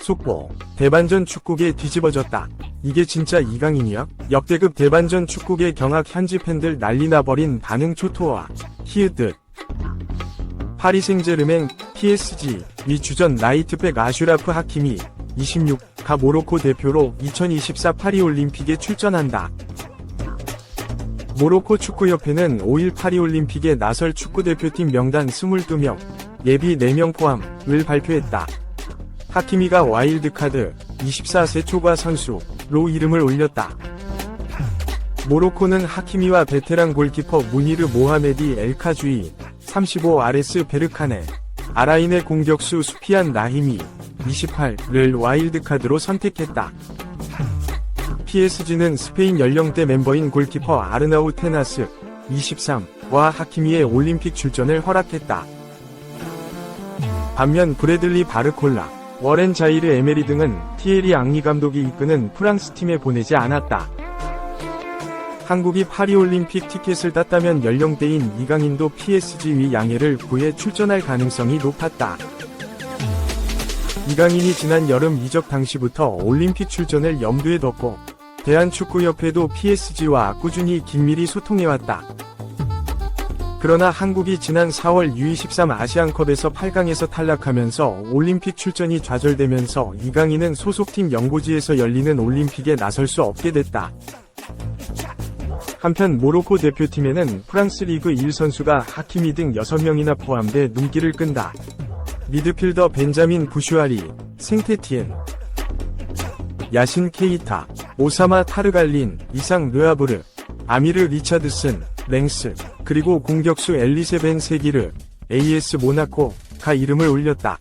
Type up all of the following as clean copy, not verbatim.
속보. 대반전 축구계 뒤집어졌다. 이게 진짜 이강인이야? 역대급 대반전 축구계 경악 현지 팬들 난리나버린 반응 초토화. 히읗. 파리 생제르맹, PSG, 위 주전 라이트백 아슈라프 하키미, 26가 모로코 대표로 2024 파리올림픽에 출전한다. 모로코 축구협회는 5일 파리올림픽에 나설 축구대표팀 명단 22명, 예비 4명 포함을 발표했다. 하키미가 와일드카드, 24세 초과 선수로 이름을 올렸다. 모로코는 하키미와 베테랑 골키퍼 무니르 모하메디 엘카주이, 35 아레스 베르카네, 아라인의 공격수 수피안 라히미, 28를 와일드카드로 선택했다. PSG는 스페인 연령대 멤버인 골키퍼 아르나우 테나스, 23와 하키미의 올림픽 출전을 허락했다. 반면 브래들리 바르콜라, 워렌 자이르 에메리 등은 티에리 앙리 감독이 이끄는 프랑스 팀에 보내지 않았다. 한국이 파리올림픽 티켓을 땄다면 연령대인 이강인도 PSG 위 양해를 구해 출전할 가능성이 높았다. 이강인이 지난 여름 이적 당시부터 올림픽 출전을 염두에 뒀고 대한축구협회도 PSG와 꾸준히 긴밀히 소통해왔다. 그러나 한국이 지난 4월 U23 아시안컵에서 8강에서 탈락하면서 올림픽 출전이 좌절되면서 이강인은 소속팀 영고지에서 열리는 올림픽에 나설 수 없게 됐다. 한편 모로코 대표팀에는 프랑스 리그 1 선수가 하키미 등 6명이나 포함돼 눈길을 끈다. 미드필더 벤자민 부슈아리, 생테티엔, 야신 케이타, 오사마 타르갈린, 이상 르아브르, 아미르 리차드슨, 랭스, 그리고 공격수 엘리세 벤 세기르, AS 모나코가 이름을 올렸다.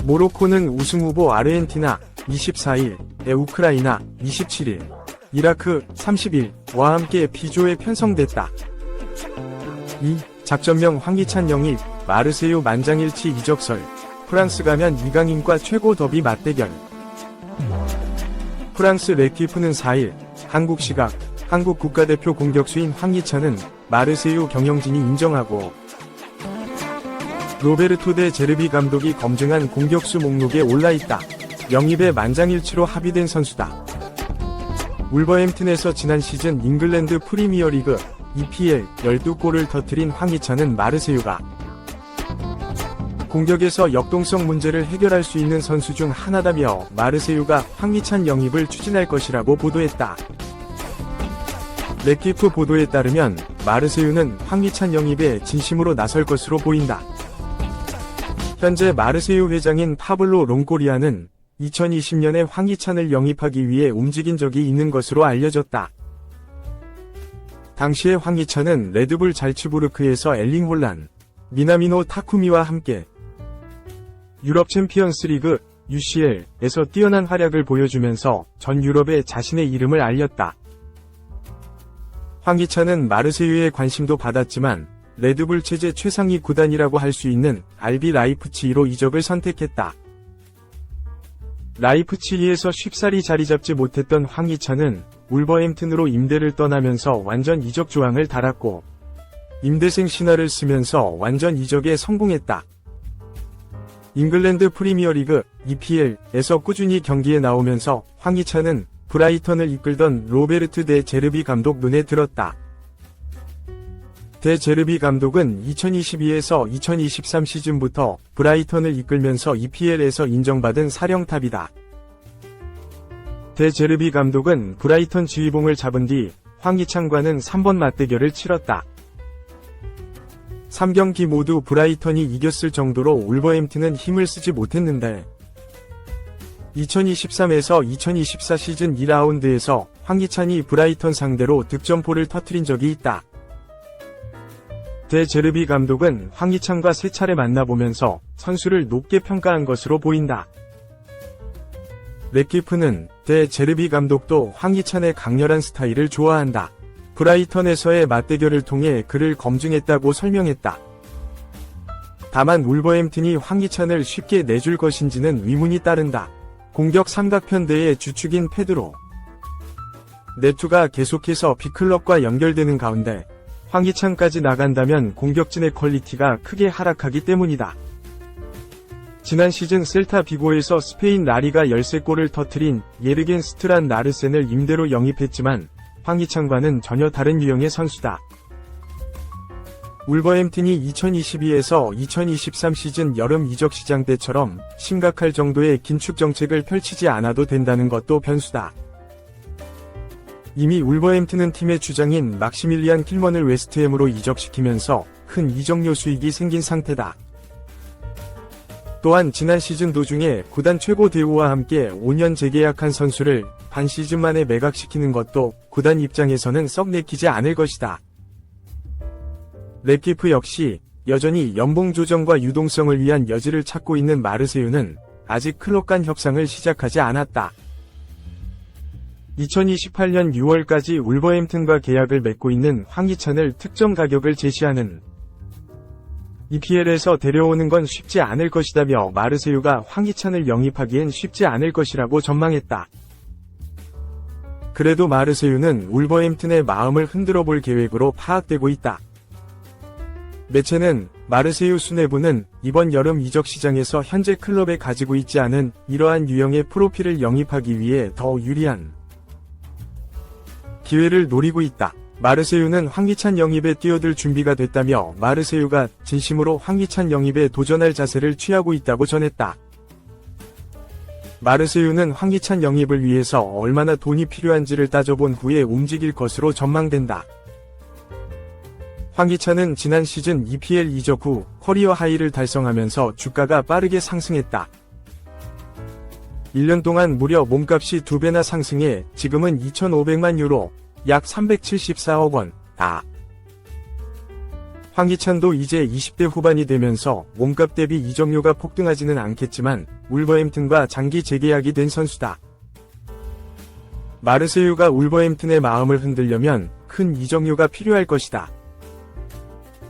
모로코는 우승후보 아르헨티나, 24일에 우크라이나, 27일, 이라크, 30일과 함께 B조에 편성됐다. 2. 작전명 황희찬 영입, 마르세유 만장일치 이적설, 프랑스 가면 이강인과 최고 더비 맞대결. 프랑스 레퀴프는 4일, 한국 시각, 한국 국가대표 공격수인 황희찬은 마르세유 경영진이 인정하고 로베르토 데 제르비 감독이 검증한 공격수 목록에 올라있다. 영입에 만장일치로 합의된 선수다. 울버햄튼에서 지난 시즌 잉글랜드 프리미어리그 EPL 12골을 터뜨린 황희찬은 마르세유가 공격에서 역동성 문제를 해결할 수 있는 선수 중 하나다며 마르세유가 황희찬 영입을 추진할 것이라고 보도했다. 레키프 보도에 따르면 마르세유는 황희찬 영입에 진심으로 나설 것으로 보인다. 현재 마르세유 회장인 파블로 롱고리아는 2020년에 황희찬을 영입하기 위해 움직인 적이 있는 것으로 알려졌다. 당시에 황희찬은 레드불 잘츠부르크에서 엘링 홀란, 미나미노 타쿠미와 함께 유럽 챔피언스 리그 UCL에서 뛰어난 활약을 보여주면서 전 유럽에 자신의 이름을 알렸다. 황희찬은 마르세유의 관심도 받았지만 레드불 체제 최상위 구단이라고 할 수 있는 RB 라이프치히로 이적을 선택했다. 라이프치히에서 쉽사리 자리잡지 못했던 황희찬은 울버햄튼으로 임대를 떠나면서 완전 이적 조항을 달았고 임대생 신화를 쓰면서 완전 이적에 성공했다. 잉글랜드 프리미어리그 EPL에서 꾸준히 경기에 나오면서 황희찬은 브라이턴을 이끌던 로베르트 데 제르비 감독 눈에 들었다. 데 제르비 감독은 2022에서 2023 시즌부터 브라이턴을 이끌면서 EPL에서 인정받은 사령탑이다. 데 제르비 감독은 브라이턴 지휘봉을 잡은 뒤 황희찬과는 3번 맞대결을 치렀다. 3경기 모두 브라이턴이 이겼을 정도로 울버햄튼은 힘을 쓰지 못했는데 2023에서 2024 시즌 2라운드에서 황희찬이 브라이턴 상대로 득점포를 터뜨린 적이 있다. 데 제르비 감독은 황희찬과 3차례 만나보면서 선수를 높게 평가한 것으로 보인다. 레키프는 데 제르비 감독도 황희찬의 강렬한 스타일을 좋아한다. 브라이턴에서의 맞대결을 통해 그를 검증했다고 설명했다. 다만 울버햄튼이 황희찬을 쉽게 내줄 것인지는 의문이 따른다. 공격 삼각편대의 주축인 페드로 네투가 계속해서 B클럽과 연결되는 가운데 황희찬까지 나간다면 공격진의 퀄리티가 크게 하락하기 때문이다. 지난 시즌 셀타 비고에서 스페인 라리가 13골을 터뜨린 예르겐 스트란 나르센을 임대로 영입했지만 황희찬과는 전혀 다른 유형의 선수다. 울버햄튼이 2022에서 2023 시즌 여름 이적 시장 때처럼 심각할 정도의 긴축 정책을 펼치지 않아도 된다는 것도 변수다. 이미 울버햄튼은 팀의 주장인 막시밀리안 킬먼을 웨스트햄으로 이적시키면서 큰 이적료 수익이 생긴 상태다. 또한 지난 시즌 도중에 구단 최고 대우와 함께 5년 재계약한 선수를 반 시즌 만에 매각시키는 것도 구단 입장에서는 썩 내키지 않을 것이다. 랩키프 역시 여전히 연봉 조정과 유동성을 위한 여지를 찾고 있는 마르세유는 아직 클럽 간 협상을 시작하지 않았다. 2028년 6월까지 울버햄튼과 계약을 맺고 있는 황희찬을 특정 가격을 제시하는 EPL에서 데려오는 건 쉽지 않을 것이다며 마르세유가 황희찬을 영입하기엔 쉽지 않을 것이라고 전망했다. 그래도 마르세유는 울버햄튼의 마음을 흔들어 볼 계획으로 파악되고 있다. 매체는 마르세유 수뇌부는 이번 여름 이적 시장에서 현재 클럽에 가지고 있지 않은 이러한 유형의 프로필을 영입하기 위해 더 유리한 기회를 노리고 있다. 마르세유는 황희찬 영입에 뛰어들 준비가 됐다며 마르세유가 진심으로 황희찬 영입에 도전할 자세를 취하고 있다고 전했다. 마르세유는 황희찬 영입을 위해서 얼마나 돈이 필요한지를 따져본 후에 움직일 것으로 전망된다. 황희찬은 지난 시즌 EPL 이적 후 커리어 하이를 달성하면서 주가가 빠르게 상승했다. 1년 동안 무려 몸값이 2배나 상승해 지금은 2,500만 유로, 약 374억 원, 황희찬도 이제 20대 후반이 되면서 몸값 대비 이적료가 폭등하지는 않겠지만 울버햄튼과 장기 재계약이 된 선수다. 마르세유가 울버햄튼의 마음을 흔들려면 큰 이적료가 필요할 것이다.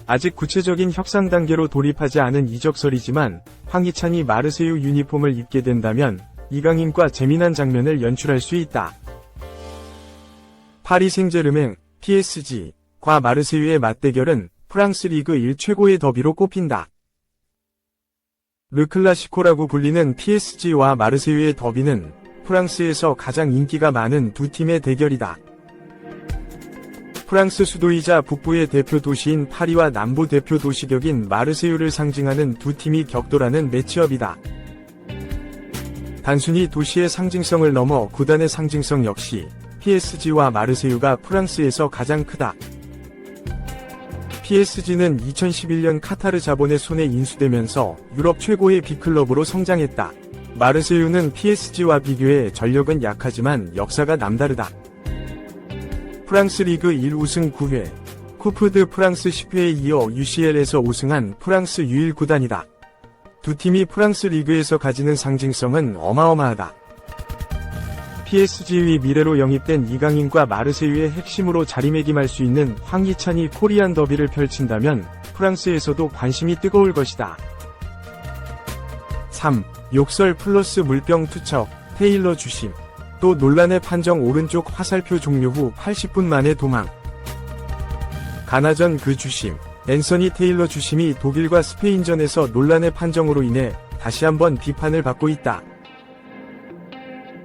아직 구체적인 협상 단계로 돌입하지 않은 이적설이지만 황희찬이 마르세유 유니폼을 입게 된다면 이강인과 재미난 장면을 연출할 수 있다. 파리 생제르맹, PSG과 마르세유의 맞대결은 프랑스 리그 1 최고의 더비로 꼽힌다. 르클라시코라고 불리는 PSG와 마르세유의 더비는 프랑스에서 가장 인기가 많은 두 팀의 대결이다. 프랑스 수도이자 북부의 대표 도시인 파리와 남부 대표 도시격인 마르세유를 상징하는 두 팀이 격돌하는 매치업이다. 단순히 도시의 상징성을 넘어 구단의 상징성 역시 PSG와 마르세유가 프랑스에서 가장 크다. PSG는 2011년 카타르 자본의 손에 인수되면서 유럽 최고의 빅클럽으로 성장했다. 마르세유는 PSG와 비교해 전력은 약하지만 역사가 남다르다. 프랑스 리그 1 우승 9회, 쿠프 드 프랑스 10회에 이어 UCL에서 우승한 프랑스 유일 구단이다. 두 팀이 프랑스 리그에서 가지는 상징성은 어마어마하다. PSG의 미래로 영입된 이강인과 마르세유의 핵심으로 자리매김할 수 있는 황희찬이 코리안 더비를 펼친다면 프랑스에서도 관심이 뜨거울 것이다. 3. 욕설 플러스 물병 투척, 테일러 주심. 또 논란의 판정 오른쪽 화살표 종료 후 80분 만에 도망. 가나전 그 주심, 앤서니 테일러 주심이 독일과 스페인전에서 논란의 판정으로 인해 다시 한번 비판을 받고 있다.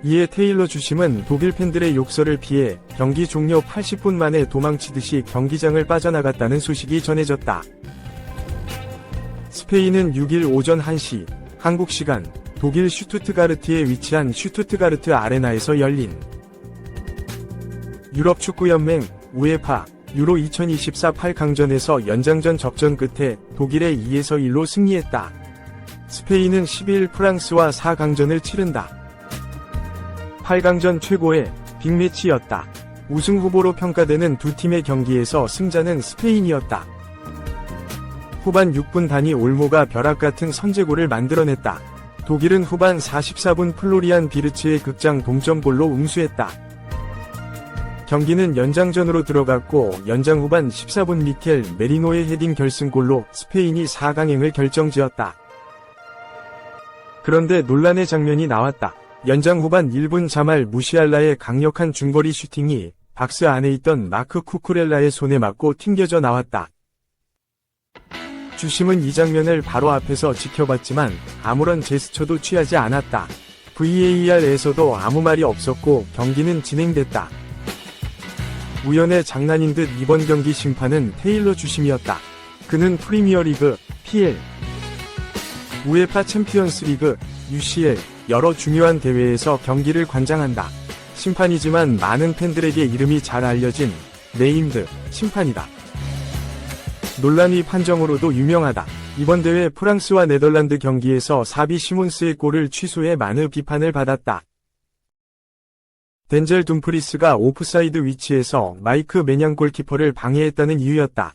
이에 테일러 주심은 독일 팬들의 욕설을 피해 경기 종료 80분 만에 도망치듯이 경기장을 빠져나갔다는 소식이 전해졌다. 스페인은 6일 오전 1시, 한국 시간, 독일 슈투트가르트에 위치한 슈투트가르트 아레나에서 열린 유럽축구연맹 우에파 유로 2024 8강전에서 연장전 적전 끝에 독일에 2에서 1로 승리했다. 스페인은 12일 프랑스와 4강전을 치른다. 8강전 최고의 빅매치였다. 우승 후보로 평가되는 두 팀의 경기에서 승자는 스페인이었다. 후반 6분 단위 올모가 벼락같은 선제골을 만들어냈다. 독일은 후반 44분 플로리안 비르츠의 극장 동점골로 응수했다. 경기는 연장전으로 들어갔고 연장 후반 14분 미켈 메리노의 헤딩 결승골로 스페인이 4강행을 결정지었다. 그런데 논란의 장면이 나왔다. 연장 후반 1분 자말 무시알라의 강력한 중거리 슈팅이 박스 안에 있던 마크 쿠쿠렐라의 손에 맞고 튕겨져 나왔다. 주심은 이 장면을 바로 앞에서 지켜봤지만 아무런 제스처도 취하지 않았다. VAR에서도 아무 말이 없었고 경기는 진행됐다. 우연의 장난인 듯 이번 경기 심판은 테일러 주심이었다. 그는 프리미어리그, PL, 우에파 챔피언스리그, UCL, 여러 중요한 대회에서 경기를 관장한다. 심판이지만 많은 팬들에게 이름이 잘 알려진 네임드 심판이다. 논란의 판정으로도 유명하다. 이번 대회 프랑스와 네덜란드 경기에서 사비 시몬스의 골을 취소해 많은 비판을 받았다. 덴젤 둠프리스가 오프사이드 위치에서 마이크 매냥 골키퍼를 방해했다는 이유였다.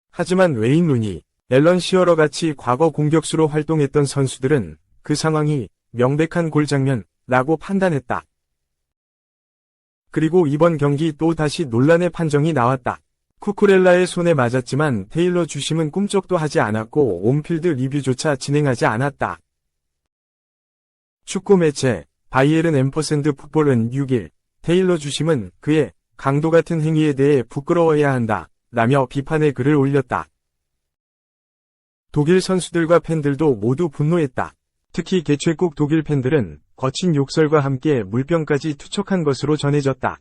하지만 웨인 루니, 앨런 시어러 같이 과거 공격수로 활동했던 선수들은 그 상황이 명백한 골 장면라고 판단했다. 그리고 이번 경기 또 다시 논란의 판정이 나왔다. 쿠쿠렐라의 손에 맞았지만 테일러 주심은 꿈쩍도 하지 않았고 온필드 리뷰조차 진행하지 않았다. 축구 매체 바이에른 앰퍼샌드 풋볼은 6일 테일러 주심은 그의 강도 같은 행위에 대해 부끄러워해야 한다 라며 비판의 글을 올렸다. 독일 선수들과 팬들도 모두 분노했다. 특히 개최국 독일 팬들은 거친 욕설과 함께 물병까지 투척한 것으로 전해졌다.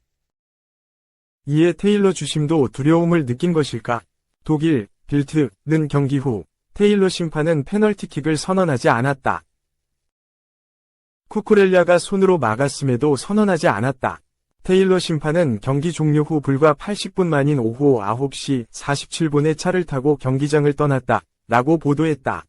이에 테일러 주심도 두려움을 느낀 것일까? 독일, 빌트는 경기 후 테일러 심판은 페널티킥을 선언하지 않았다. 쿠쿠렐라가 손으로 막았음에도 선언하지 않았다. 테일러 심판은 경기 종료 후 불과 80분 만인 오후 9시 47분에 차를 타고 경기장을 떠났다 라고 보도했다.